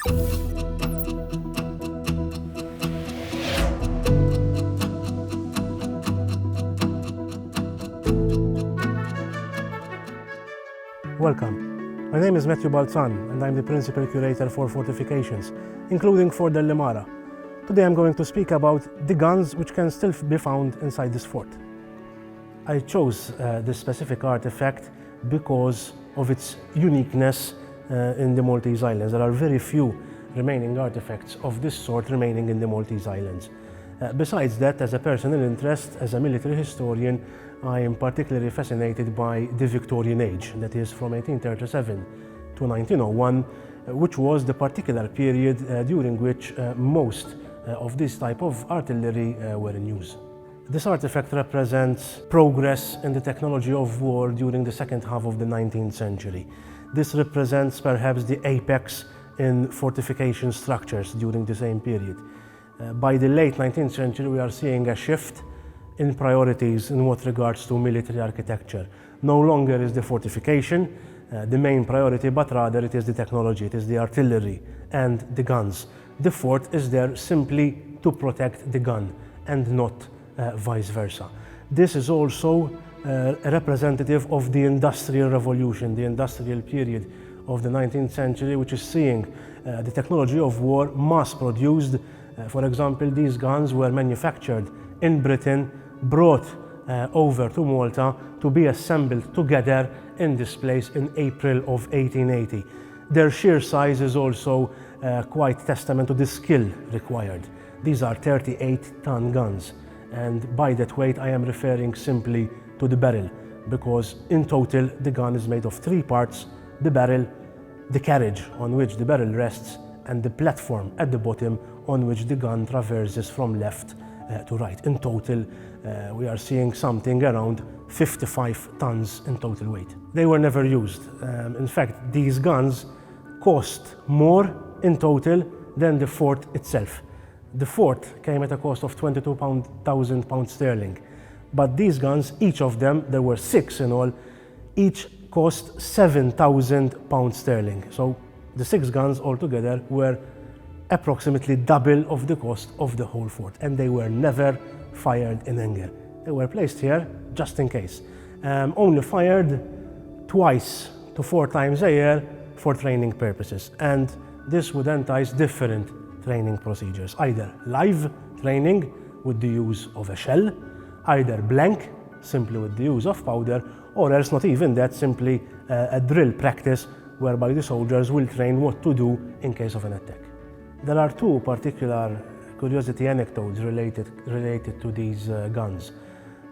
Welcome. My name is Matthew Balzan and I'm the Principal Curator for Fortifications, including Fort Delimara. Today I'm going to speak about the guns which can still be found inside this fort. I chose this specific artifact because of its uniqueness in the Maltese Islands. There are very few remaining artifacts of this sort remaining in the Maltese Islands. Besides that, as a personal interest, as a military historian, I am particularly fascinated by the Victorian Age, that is from 1837 to 1901, which was the particular period during which most of this type of artillery were in use. This artifact represents progress in the technology of war during the second half of the 19th century. This represents perhaps the apex in fortification structures during the same period. By the late 19th century, we are seeing a shift in priorities in what regards to military architecture. No longer is the fortification the main priority, but rather it is the technology, it is the artillery and the guns. The fort is there simply to protect the gun and not vice versa. This is also representative of the Industrial Revolution, the industrial period of the 19th century, which is seeing the technology of war mass-produced. For example, these guns were manufactured in Britain, brought over to Malta to be assembled together in this place in April of 1880. Their sheer size is also quite testament to the skill required. These are 38-ton guns, and by that weight I am referring simply to the barrel, because in total the gun is made of three parts: the barrel, the carriage on which the barrel rests, and the platform at the bottom on which the gun traverses from left to right. In total, we are seeing something around 55 tons in total weight. They were never used. In fact, these guns cost more in total than the fort itself. The fort came at a cost of £22,000 sterling. But these guns, each of them, there were 6 in all, each cost £7,000 sterling. So the 6 guns altogether were approximately double of the cost of the whole fort, and they were never fired in anger. They were placed here just in case. Only fired twice to 4 times a year for training purposes, and this would entice different training procedures, either live training with the use of a shell, either blank, simply with the use of powder, or else not even that, simply a drill practice whereby the soldiers will train what to do in case of an attack. There are 2 particular curiosity anecdotes related to these guns.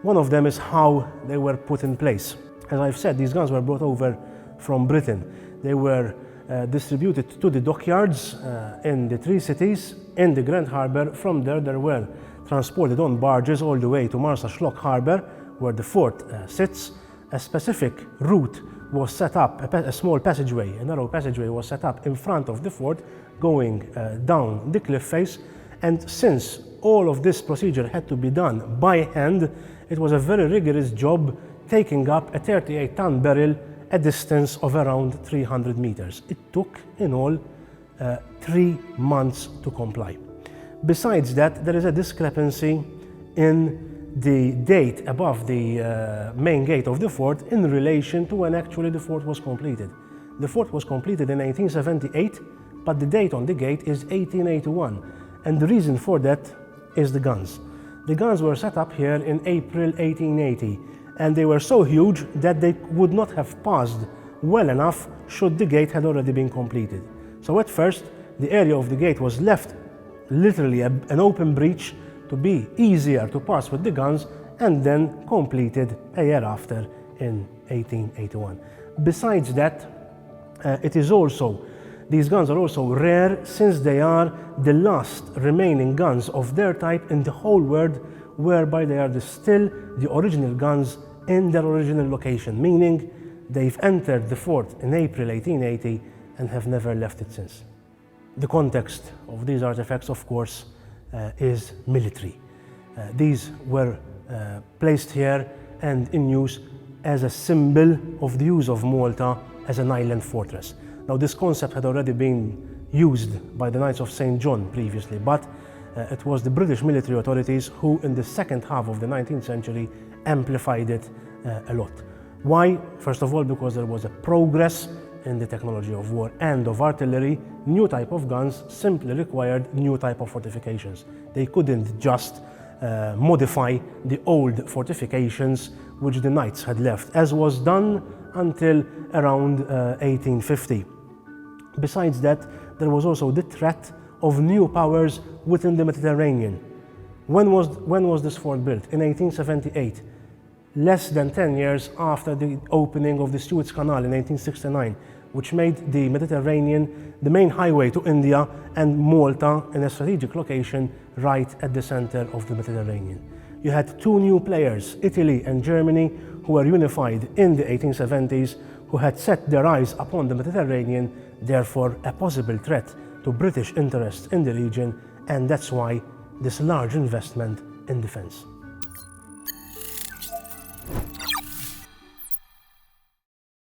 One of them is how they were put in place. As I've said, these guns were brought over from Britain. They were distributed to the dockyards in the 3 cities in the Grand Harbour. From there, they were transported on barges all the way to Marsaxlokk Harbour, where the fort sits. A specific route was set up, a small passageway, a narrow passageway was set up in front of the fort, going down the cliff face. And since all of this procedure had to be done by hand, it was a very rigorous job, taking up a 38-ton barrel a distance of around 300 meters. It took in all 3 months to comply. Besides that, there is a discrepancy in the date above the main gate of the fort in relation to when actually the fort was completed. The fort was completed in 1878, but the date on the gate is 1881, and the reason for that is the guns. The guns were set up here in April 1880, and they were so huge that they would not have passed well enough should the gate had already been completed. So at first, the area of the gate was left literally an open breach to be easier to pass with the guns, and then completed a year after in 1881. Besides that, these guns are also rare, since they are the last remaining guns of their type in the whole world, whereby they are still the original guns in their original location, meaning they've entered the fort in April 1880 and have never left it since. The context of these artifacts, of course, is military. These were placed here and in use as a symbol of the use of Malta as an island fortress. Now, this concept had already been used by the Knights of St. John previously, but it was the British military authorities who, in the second half of the 19th century, amplified it a lot. Why? First of all, because there was a progress in the technology of war and of artillery. New type of guns simply required new type of fortifications. They couldn't just modify the old fortifications which the knights had left, as was done until around 1850. Besides that, there was also the threat of new powers within the Mediterranean. When was this fort built? In 1878, less than 10 years after the opening of the Suez Canal in 1869, which made the Mediterranean the main highway to India and Malta in a strategic location right at the center of the Mediterranean. You had two new players, Italy and Germany, who were unified in the 1870s, who had set their eyes upon the Mediterranean, therefore a possible threat to British interests in the region, and that's why this large investment in defense.